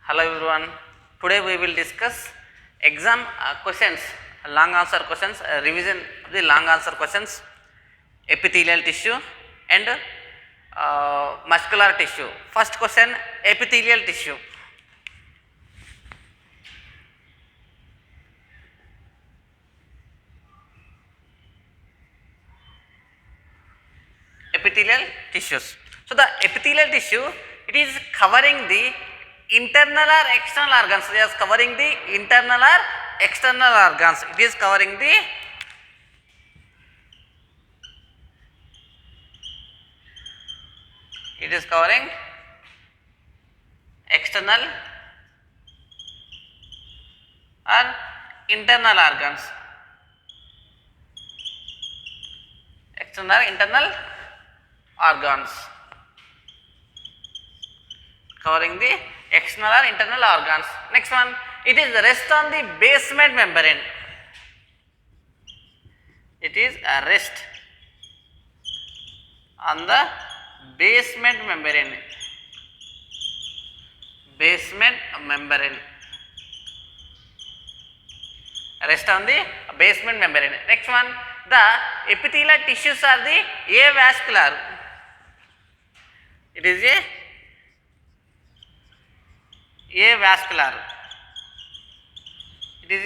Hello everyone. Today we will discuss exam questions, long answer questions, revision of the long answer questions, epithelial tissue and muscular tissue. First question, epithelial tissue. Epithelial tissues. So the epithelial tissue, it is covering the internal or external organs. It is covering the internal or external organs. It is covering the external or internal organs. External internal organs. Covering the external or internal organs. Next one, it is rest on the basement membrane. It is a rest on the basement membrane. Basement membrane. Rest on the basement membrane. Next one, the epithelial tissues are the avascular. It is avascular. It is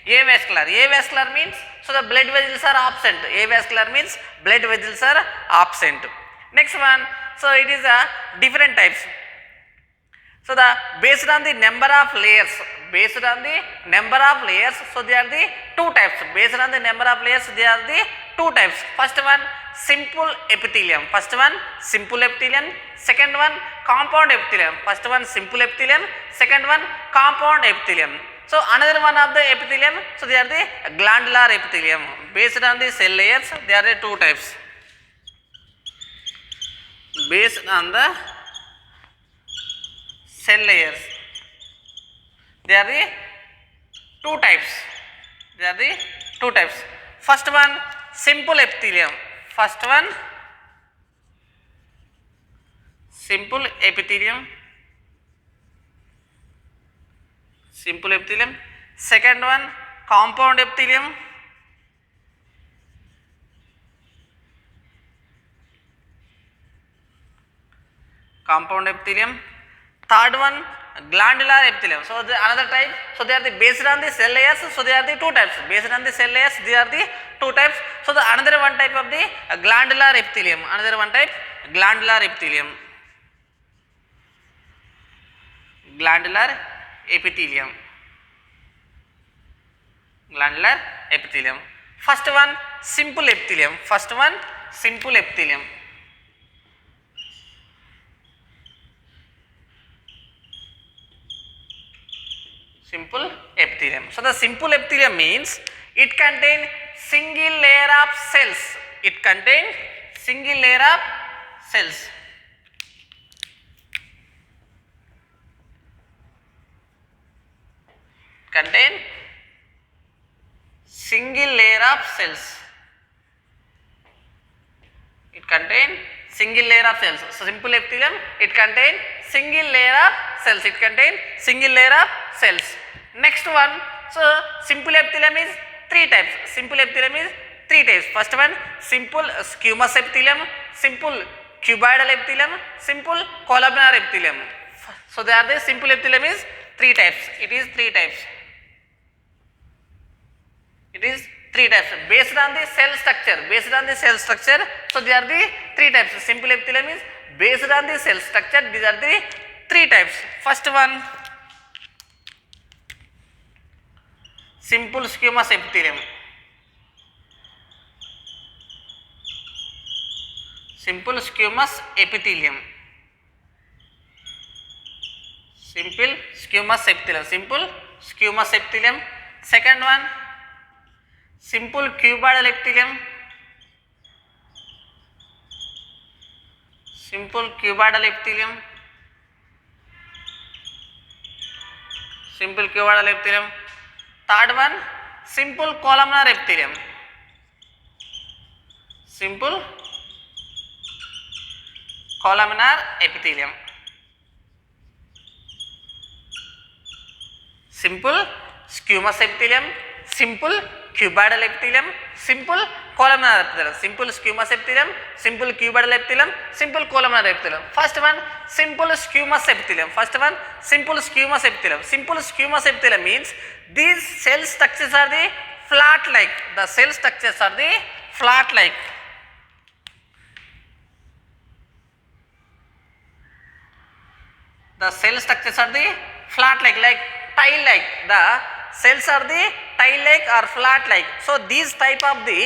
avascular. Avascular means, so the blood vessels are absent. Avascular means blood vessels are absent. Next one, so it is a different types. So the based on the number of layers, so they are the two types. Based on the number of layers, they are the two types. First one, simple epithelium. Second one, compound epithelium. First one, simple epithelium. Second one, compound epithelium. So another one of the epithelium, so they are the glandular epithelium. Based on the cell layers, they are the two types. Based on the cell layers, they are the two types. First one, simple epithelium. Simple epithelium. Second one, compound epithelium. Third one, glandular epithelium. So the another type, so they are the based on the cell layers, so they are the two types. Based on the cell layers, they are the two types. So the another one type of the glandular epithelium. Glandular epithelium. First one, simple epithelium. Simple epithelium. So the simple epithelium means it contains single layer of cells. So simple epithelium, it contains single layer of cells. Next one, so simple epithelium is three types. First one, simple squamous epithelium, simple cuboidal epithelium, simple columnar epithelium. So they are the simple epithelium is three types. It is three types. Based on the cell structure. So they are the three types. Simple epithelium is based on the cell structure. These are the three types. First one, simple squamous epithelium. Simple squamous epithelium. Second one, simple cuboidal epithelium. Third one, simple columnar epithelium. simple squamous epithelium, simple cuboidal epithelium, simple columnar epithelium, simple squamous epithelium, simple cuboidal epithelium, simple columnar epithelium. First one, simple squamous epithelium. First one, simple squamous epithelium. Simple squamous epithelium means these cell structures are the flat like. The cell structures are the flat like. The cell structures are the flat like tile like. The cells are the tile like or flat like. So these type of the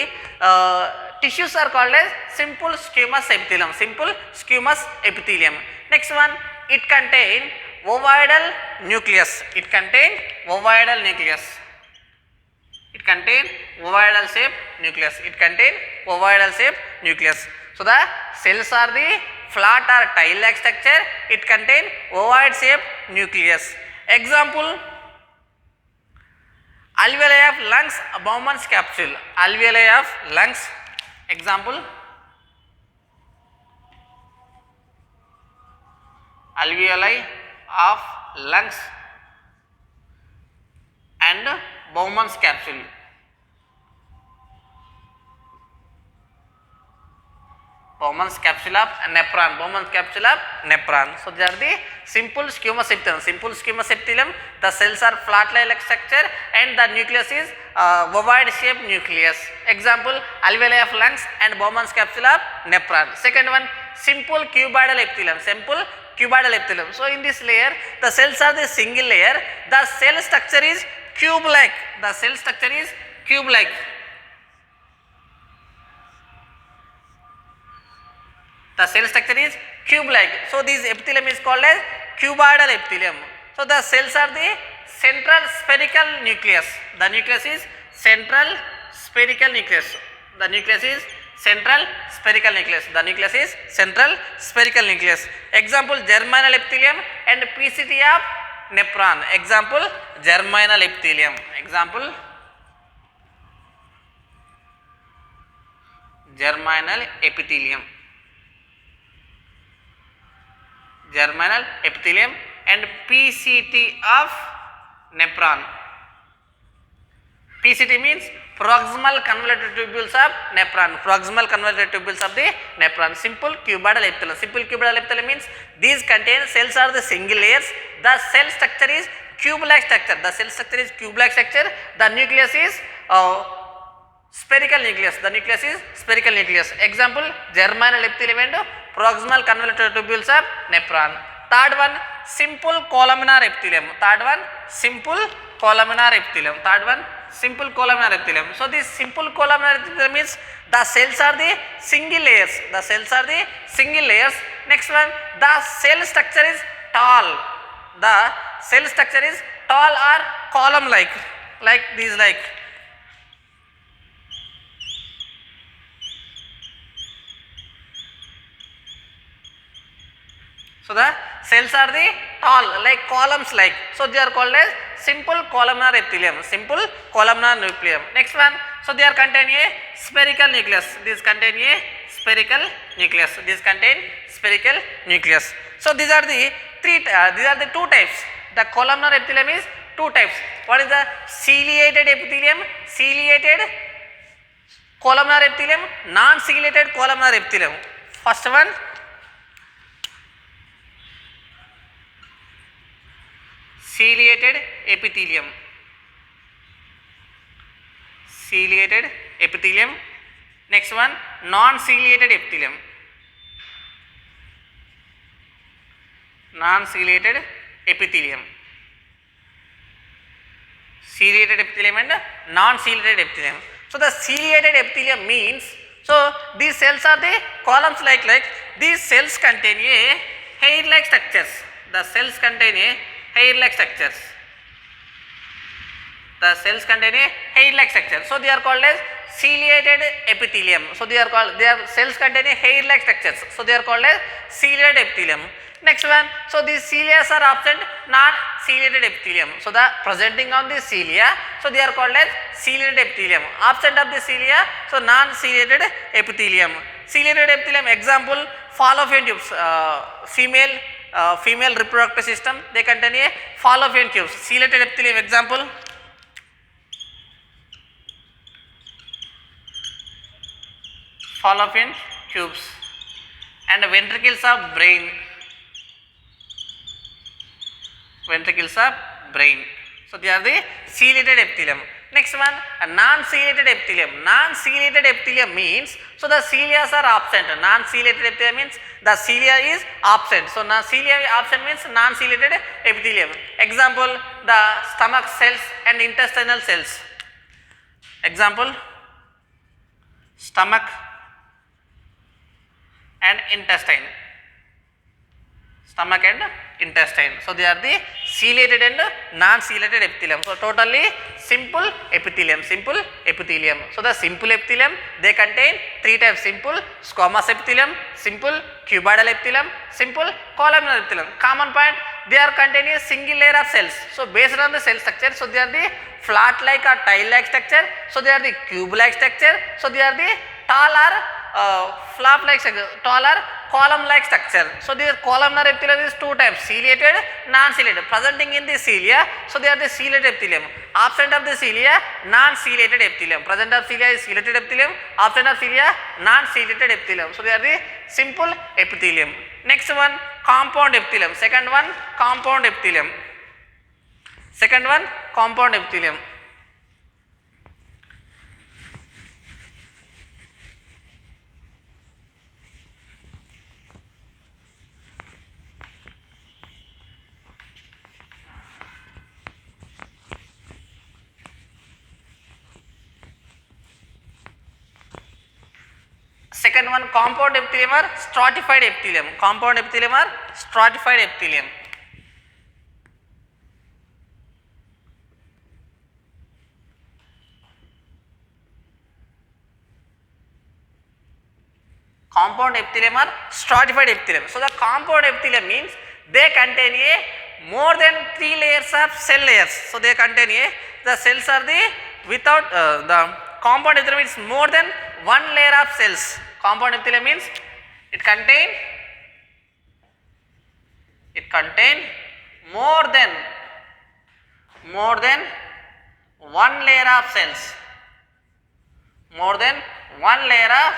tissues are called as simple squamous epithelium. Simple squamous epithelium. Next one, it contain ovoidal nucleus. It contain ovoidal nucleus. It contain ovoidal shape nucleus. It contain ovoidal shape nucleus. So the cells are the flat or tile like structure. It contain ovoid shape nucleus. Example, alveoli of lungs, Bowman's capsule. Alveoli of lungs. Example, alveoli of lungs and Bowman's capsule. Bowman's capsule of nephron. Bowman's capsule of nephron. So they are the simple squamous epithelium. Simple squamous epithelium. The cells are flat like structure and the nucleus is ovoid shaped nucleus. Example, alveoli of lungs and Bowman's capsule of nephron. Second one, simple cuboidal epithelium. Simple cuboidal epithelium. So in this layer, the cells are the single layer. The cell structure is cube like. The cell structure is cube like. The cell structure is cube like. So this epithelium is called as cuboidal epithelium. So the cells are the central spherical nucleus. The nucleus is central spherical nucleus. The nucleus is central spherical nucleus. The nucleus is central spherical nucleus. Example, germinal epithelium and PCT of nephron. Example, germinal epithelium. Example, germinal epithelium. Germinal epithelium and PCT of nephron. PCT means proximal convoluted tubules of nephron. Proximal convoluted tubules of the nephron. Simple cuboidal epithelium. Simple cuboidal epithelium means these contain cells are the single layers. The cell structure is cube-like structure. The cell structure is cube-like structure. The nucleus is spherical nucleus. The nucleus is spherical nucleus. Example, germinal epithelium and proximal convoluted tubules of nephron. Third one, simple columnar epithelium. Third one, simple columnar epithelium. Third one, simple columnar epithelium. So this simple columnar epithelium means the cells are the single layers. The cells are the single layers. Next one, the cell structure is tall. The cell structure is tall or column like these like. So the cells are the tall like columns like. So they are called as simple columnar epithelium. Simple columnar epithelium. Next one. So they are contain a spherical nucleus. These contain a spherical nucleus. These contain spherical nucleus. So these are the two types. The columnar epithelium is two types. What is the ciliated epithelium? Ciliated columnar epithelium, non-ciliated columnar epithelium. First one, ciliated epithelium. Ciliated epithelium. Next one, non-ciliated epithelium. Non-ciliated epithelium. Ciliated epithelium and non-ciliated epithelium. So the ciliated epithelium means, so these cells are the columns like these cells contain a hair-like structures. The cells contain a hair-like structures. The cells contain a hair-like structure. So they are called as ciliated epithelium. So they are cells contain a hair-like structures. So they are called as ciliated epithelium. Next one, so these cilia are absent, non-ciliated epithelium. So the presenting on the cilia, so they are called as ciliated epithelium. Absent of the cilia, so non-ciliated epithelium. Ciliated epithelium example, fallopian tubes, female female reproductive system, they contain a fallopian tubes. Ciliated epithelium example, fallopian tubes. And ventricles of brain, ventricles of brain. So they are the ciliated epithelium. Next one, a non-ciliated epithelium. Non-ciliated epithelium means, so the cilia are absent. Non-ciliated epithelium means the cilia is absent. So cilia absent means non-ciliated epithelium. Example, the stomach cells and intestinal cells. Example, stomach and intestine, stomach and intestine. So they are the ciliated and non-ciliated epithelium. So totally simple epithelium, simple epithelium. So the simple epithelium, they contain three types: simple squamous epithelium, simple cuboidal epithelium, simple columnar epithelium. Common point, they are containing a single layer of cells. So based on the cell structure, so they are the flat like or tile like structure, so they are the cube like structure, so they are the tall or flap like structure, taller column like structure. So the columnar epithelium is two types: ciliated, non-ciliated. Presenting in the cilia, so they are the ciliated epithelium. Absent of the cilia, non-ciliated epithelium. Present of cilia is ciliated epithelium, absent of cilia, non-ciliated epithelium. So they are the simple epithelium. Next one, compound epithelium. Second one, compound epithelium. Second one, compound epithelium. Second one, compound epithelium or stratified epithelium. Compound epithelium or stratified epithelium. Compound epithelium or stratified epithelium. So the compound epithelium means they contain a more than 3 layers of cell layers. So they contain a, the cells are the without the compound epithelium is more than 1 layer of cells. Compound epithelium means it contain more than 1 layer of cells. More than 1 layer of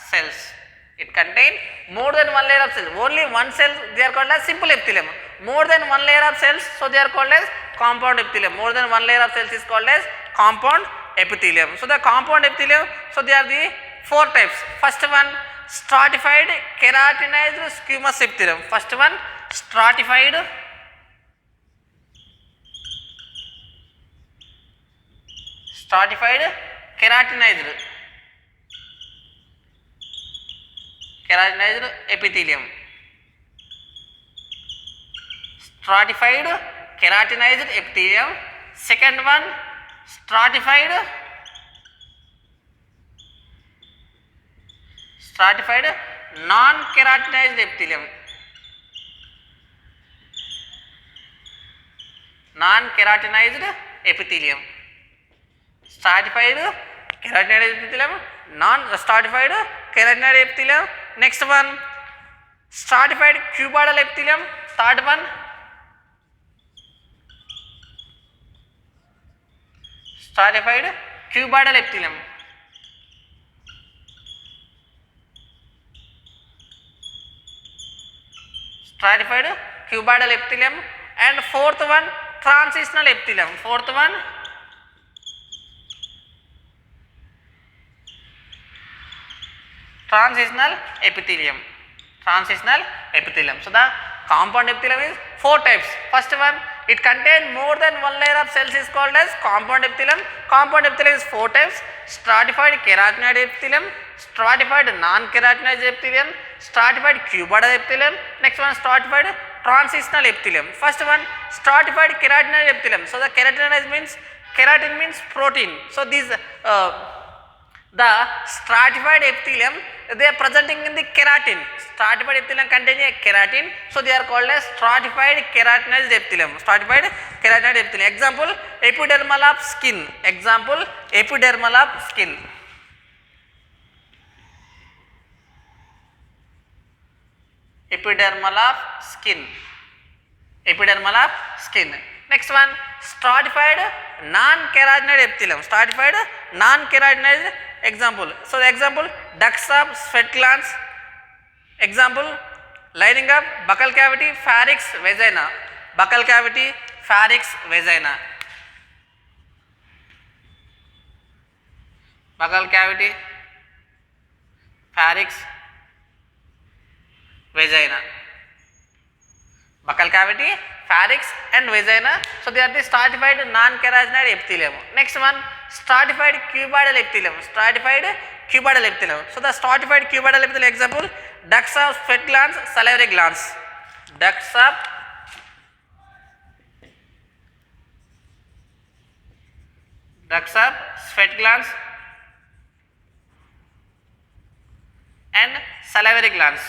cells. It contains more than 1 layer of cells. Only one cell, they are called as simple epithelium. More than 1 layer of cells, so they are called as compound epithelium. More than 1 layer of cells is called as compound epithelium. So the compound epithelium, so they are the 4 types. First one, stratified keratinized squamous epithelium. First one, stratified keratinized epithelium. Stratified keratinized epithelium. Second one, stratified non-keratinized epithelium. Non-keratinized epithelium. Stratified keratinized epithelium, non-stratified keratinized epithelium. Next one, stratified cuboidal epithelium. Third one, stratified cuboidal epithelium. Stratified cuboidal epithelium. And fourth one, transitional epithelium. Fourth one, transitional epithelium. Transitional epithelium. So the compound epithelium is 4 types. First one, it contains more than 1 layer of cells is called as compound epithelium. Compound epithelium is 4 types: stratified keratinized epithelium, stratified non-keratinized epithelium, stratified cuboidal epithelium. Next one, stratified transitional epithelium. First one, stratified keratinized epithelium. So the keratinized means, keratin means protein. So these the stratified epithelium, they are presenting in the keratin. Stratified epithelium containing a keratin, so they are called as stratified keratinized epithelium. Stratified keratinized epithelium. Example, epidermal of skin. Example, epidermal of skin. epidermal of skin, epidermal of skin. Next one, stratified non-carotenoid epithelium, stratified non-carotenoid example. So the example, ducts of sweat glands, example, lining of buccal cavity, pharynx, vagina, buccal cavity, pharynx, vagina, buccal cavity, pharynx, vagina, buccal cavity, pharynx and vagina. So they are the stratified non-carotenoid epithelium. Next one, stratified cuboidal epithelium, stratified cuboidal epithelium. So the stratified cuboidal epithelium example, ducts of sweat glands, salivary glands, ducts of sweat glands and salivary glands,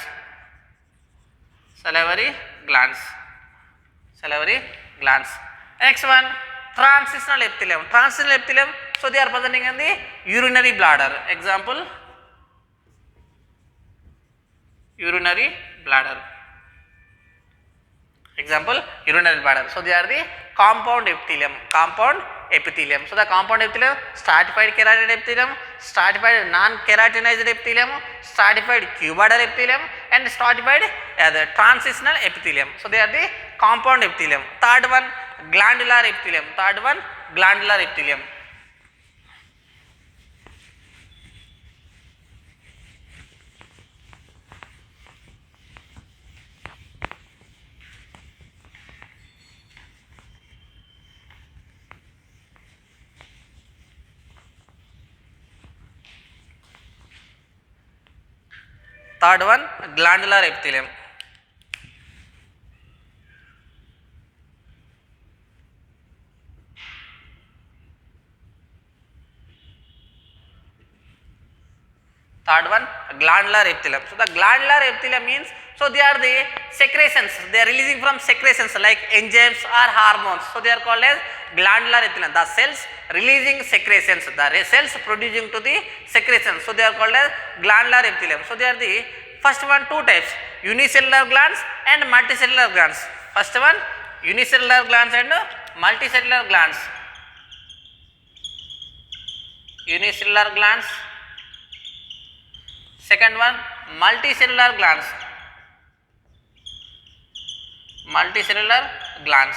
salivary glands, salivary glands. Next one, transitional epithelium, transitional epithelium. So they are presenting in the urinary bladder, example, urinary bladder, example, urinary bladder. So they are the compound epithelium, compound epithelium. So the compound epithelium, stratified carotid epithelium, stratified non-keratinized epithelium, stratified cuboidal epithelium and stratified the transitional epithelium. So they are the compound epithelium. Third one, glandular epithelium, third one, glandular epithelium. Third one, glandular epithelium. Third one, glandular epithelium. So the glandular epithelium means, so they are the secretions, they are releasing from secretions like enzymes or hormones. So they are called as glandular epithelium. The cells releasing secretions, the cells producing to the secretions. So they are called as glandular epithelium. So they are the first one, two types, unicellular glands and multicellular glands. First one, unicellular glands and multicellular glands. Unicellular glands. Second one, multicellular glands. Multicellular glands.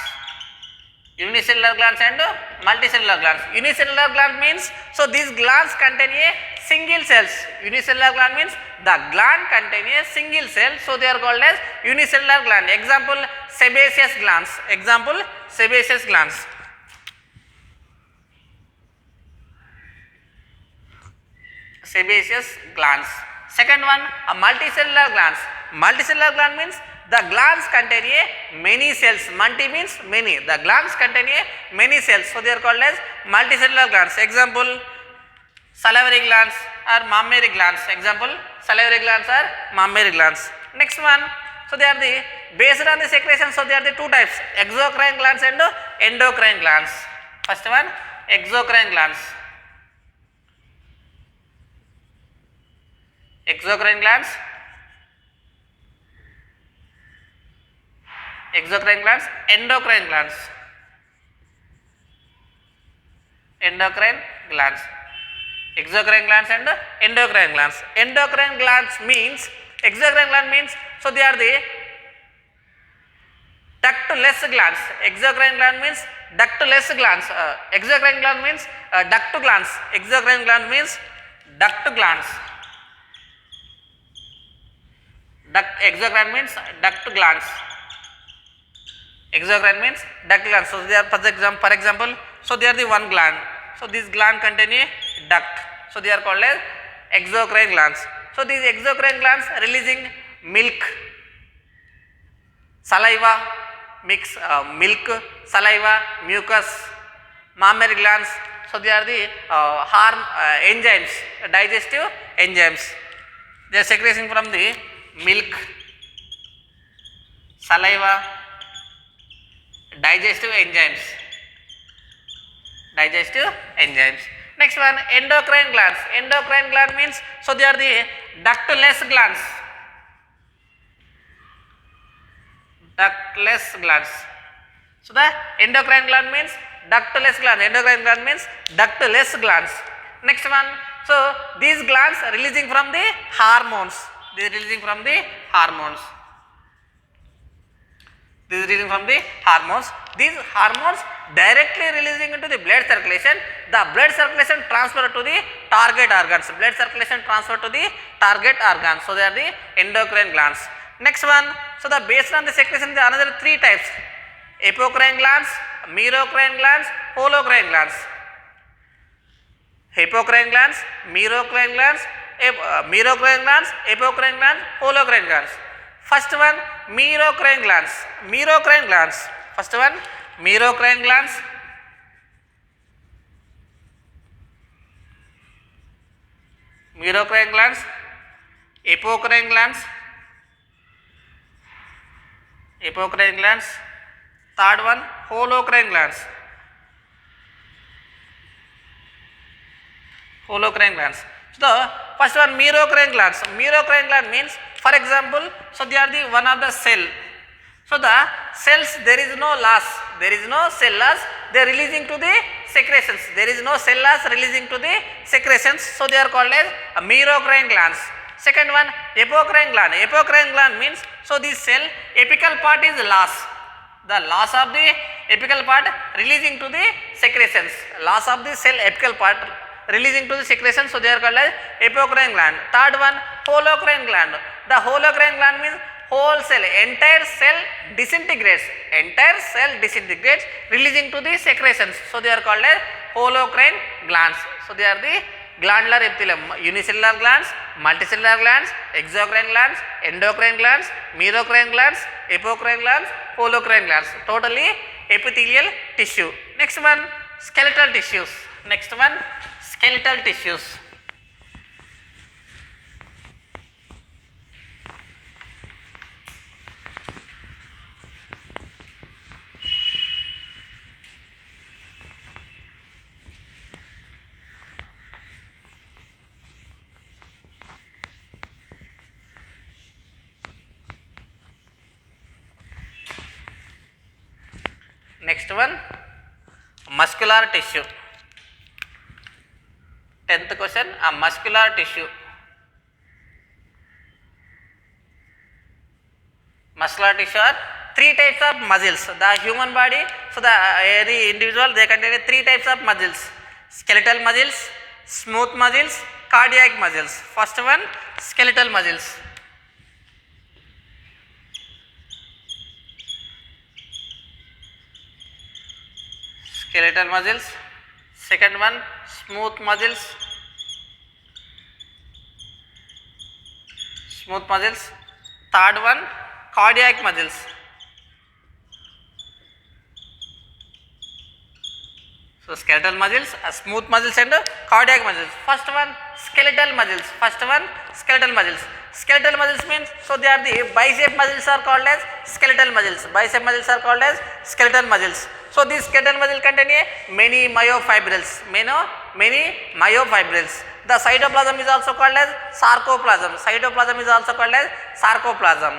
Unicellular glands and multicellular glands. Unicellular gland means, so these glands contain a single cells. Unicellular gland means the gland contain a single cell. So they are called as unicellular gland. Example, sebaceous glands. Example, sebaceous glands. Sebaceous glands. Second one, multicellular glands. Multicellular gland means the glands contain a many cells. Multi means many. The glands contain a many cells. So they are called as multicellular glands. Example, salivary glands or mammary glands. Example, salivary glands or mammary glands. Next one, so they are the based on the secretion. So they are the two types, exocrine glands and endocrine glands. First one, exocrine glands. Exocrine glands, exocrine glands, endocrine glands, endocrine glands, exocrine glands and endocrine glands. Endocrine glands means, exocrine gland means, so they are the ductless glands. Exocrine gland means ductless glands. Exocrine gland means duct glands. Exocrine gland means duct glands. Exocrine means duct glands. Exocrine means duct glands. So they are, for example, so they are the one gland. So this gland contain a duct. So they are called as exocrine glands. So these exocrine glands releasing milk, saliva, mix milk, saliva, mucus. Mammary glands, so they are the enzymes, digestive enzymes. They are secreting from the milk, saliva, digestive enzymes. Digestive enzymes. Next one, endocrine glands. Endocrine gland means, so they are the ductless glands. ductless glands. So the endocrine gland means ductless gland. Endocrine gland means ductless glands. Next one. So these glands are releasing from the hormones. They are releasing from the hormones. This is releasing from the hormones. These hormones directly releasing into the blood circulation. The blood circulation transfer to the target organs. Blood circulation transfer to the target organs. So they are the endocrine glands. Next one. So the based on the secretion, there are another three types: apocrine glands, merocrine glands, holocrine glands. Apocrine glands, merocrine glands, merocrine glands, apocrine glands, holocrine glands. First one, merocrine glands. Merocrine glands. First one, merocrine glands. Merocrine glands, apocrine glands, apocrine glands. Third one, holocrine glands. Holocrine glands. So the first one, merocrine glands. Merocrine gland means, for example, so they are the one of the cell. So the cells, there is no loss. There is no cell loss. They are releasing to the secretions. There is no cell loss releasing to the secretions. So they are called as merocrine glands. Second one, apocrine gland. Apocrine gland means, so this cell apical part is loss. The loss of the apical part releasing to the secretions. Loss of the cell apical part releasing to the secretions. So they are called as apocrine gland. Third one, holocrine gland. The holocrine gland means whole cell, entire cell disintegrates. Entire cell disintegrates, releasing to the secretions. So they are called as holocrine glands. So they are the glandular epithelium: unicellular glands, multicellular glands, exocrine glands, endocrine glands, merocrine glands, apocrine glands, holocrine glands. Totally epithelial tissue. Next one, skeletal tissues. Next one, skeletal tissues. Next one, muscular tissue. 10th question, a muscular tissue. Muscular tissue are three types of muscles. The human body, so the every individual, they contain three types of muscles: skeletal muscles, smooth muscles, cardiac muscles. First one, skeletal muscles. Skeletal muscles. Second one, smooth muscles. Smooth muscles. Third one, cardiac muscles. So skeletal muscles, smooth muscles and cardiac muscles. First one, skeletal muscles. First one, skeletal muscles. Skeletal muscles means, so they are the bicep muscles are called as skeletal muscles. Bicep muscles are called as skeletal muscles. So these skeletal muscles contain many myofibrils. Many myofibrils. The cytoplasm is also called as sarcoplasm. Cytoplasm is also called as sarcoplasm.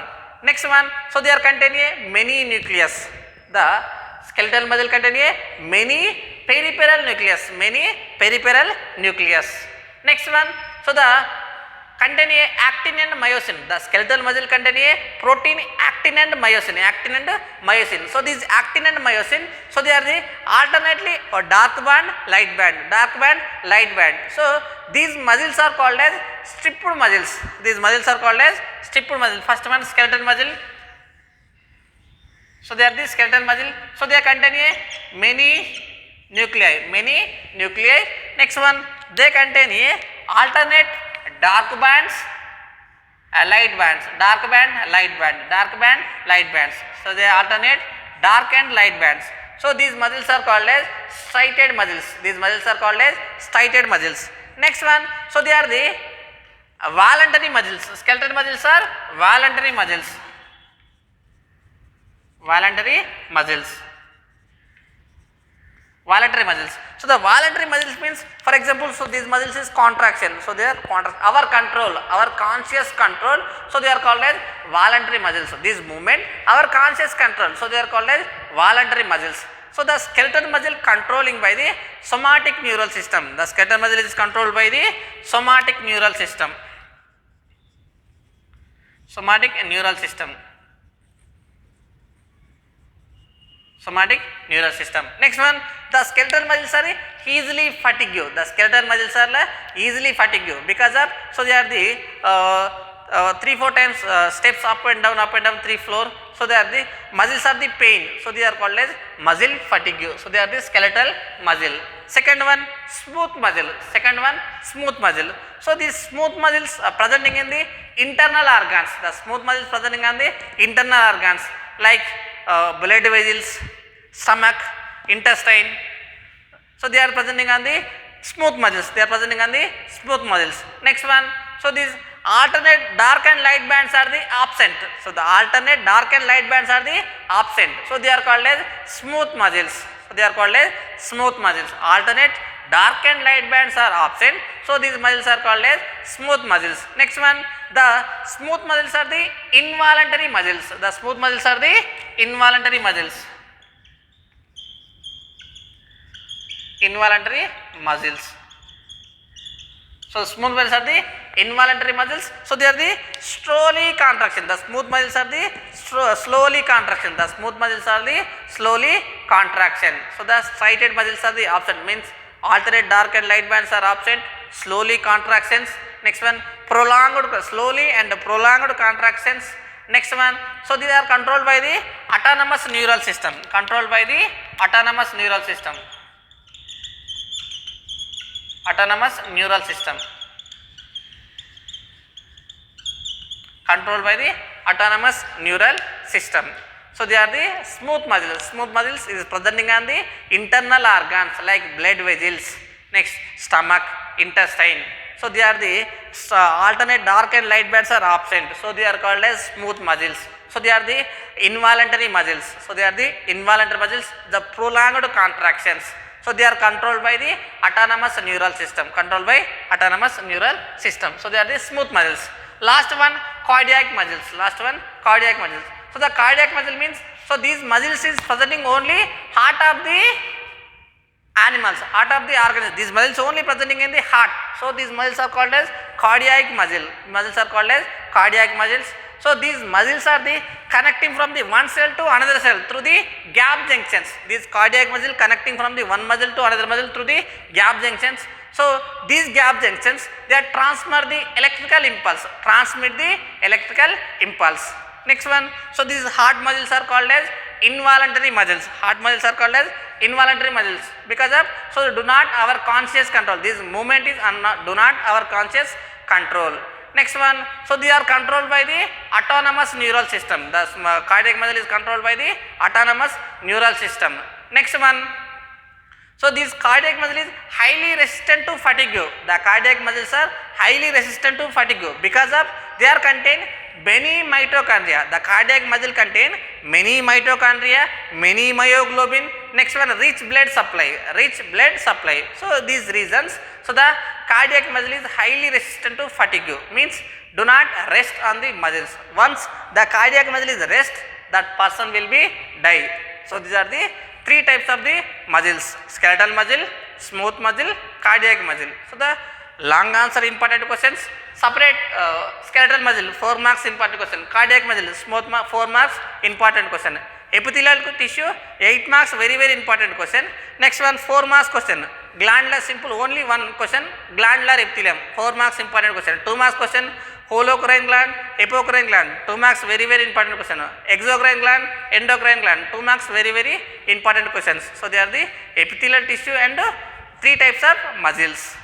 Next one, so they are containing many nucleus. The skeletal muscle contain many peripheral nucleus. Many peripheral nucleus. Next one, so the contain actin and myosin. The skeletal muscle contain protein actin and myosin. Actin and myosin. So these actin and myosin, so they are the alternately or dark band, light band, dark band, light band. So these muscles are called as stripped muscles. These muscles are called as stripped muscles. First one, skeletal muscle. So they are the skeletal muscle. So they contain many nuclei. Many nuclei. Next one, they contain alternate dark bands, light bands, dark band, light band, dark band, light bands. So they alternate dark and light bands. So these muscles are called as striated muscles. These muscles are called as striated muscles. Next one, so they are the voluntary muscles. Skeletal muscles are voluntary muscles. Voluntary muscles. Voluntary muscles. So the voluntary muscles means, for example, so these muscles is contraction. So they are our control, our conscious control. So they are called as voluntary muscles. This movement, our conscious control. So they are called as voluntary muscles. So the skeletal muscle controlling by the somatic neural system. The skeletal muscle is controlled by the somatic neural system. Somatic neural system. Somatic neural system. Next one, the skeletal muscles are easily fatigue. The skeletal muscles are easily fatigue because of, so they are the 3-4 times steps up and down 3 floor. So they are the muscles are the pain. So they are called as muscle fatigue. So they are the skeletal muscle. Second one, smooth muscle. Second one, smooth muscle. So these smooth muscles are presenting in the internal organs. The smooth muscles presenting on the internal organs like blood vessels, stomach, intestine. So they are presenting on the smooth muscles. They are presenting on the smooth muscles. Next one, so these alternate dark and light bands are the absent. So the alternate dark and light bands are the absent. So they are called as smooth muscles. So they are called as smooth muscles. Alternate dark and light bands are absent. So these muscles are called as smooth muscles. Next one, the smooth muscles are the involuntary muscles. The smooth muscles are the involuntary muscles. Involuntary muscles. So smooth muscles are the involuntary muscles. So they are the slowly contraction. The smooth muscles are the slowly contraction. The smooth muscles are the slowly contraction. So the striated muscles are the absent, means alternate dark and light bands are absent. Slowly contractions. Next one, prolonged, slowly and prolonged contractions. Next one, so these are controlled by the autonomous neural system. Controlled by the autonomous neural system. Autonomous neural system. Controlled by the autonomous neural system. So they are the smooth muscles. Smooth muscles is presenting on the internal organs like blood vessels. Next, stomach, intestine. So they are the alternate dark and light bands are absent. So they are called as smooth muscles. So they are the involuntary muscles. So they are the involuntary muscles, the prolonged contractions. So they are controlled by the autonomous neural system. Controlled by autonomous neural system. So they are the smooth muscles. Last one, cardiac muscles. Last one, cardiac muscles. So the cardiac muscle means, so these muscles is presenting only heart of the animals, heart of the organism. These muscles only presenting in the heart. So these muscles are called as cardiac muscle. Muscles are called as cardiac muscles. So these muscles are the connecting from the one cell to another cell through the gap junctions. These cardiac muscle connecting from the one muscle to another muscle through the gap junctions. So these gap junctions, they are transmit the electrical impulse. Transmit the electrical impulse. Next one, so these heart muscles are called as involuntary muscles. Heart muscles are called as involuntary muscles because of, so do not our conscious control. This movement is do not our conscious control. Next one, so they are controlled by the autonomous neural system. The cardiac muscle is controlled by the autonomous neural system. Next one, so this cardiac muscle is highly resistant to fatigue. The cardiac muscles are highly resistant to fatigue because of they are contain many mitochondria. The cardiac muscle contain many mitochondria, many myoglobin. Next one, rich blood supply. Rich blood supply. So these reasons, so the cardiac muscle is highly resistant to fatigue. Means do not rest on the muscles. Once the cardiac muscle is rest, that person will be die. So these are the three types of the muscles: skeletal muscle, smooth muscle, cardiac muscle. So the long answer important questions. Separate skeletal muscle 4 marks important question. Cardiac muscle smooth 4 marks important question. Epithelial tissue 8 marks very important question. Next one 4 marks question. Glandular simple only one question. Glandular epithelium 4 marks important question. 2 marks question. Holocrine gland, apocrine gland 2 marks very important question. Exocrine gland, endocrine gland 2 marks very important questions. So they are the epithelial tissue and 3 types of muscles.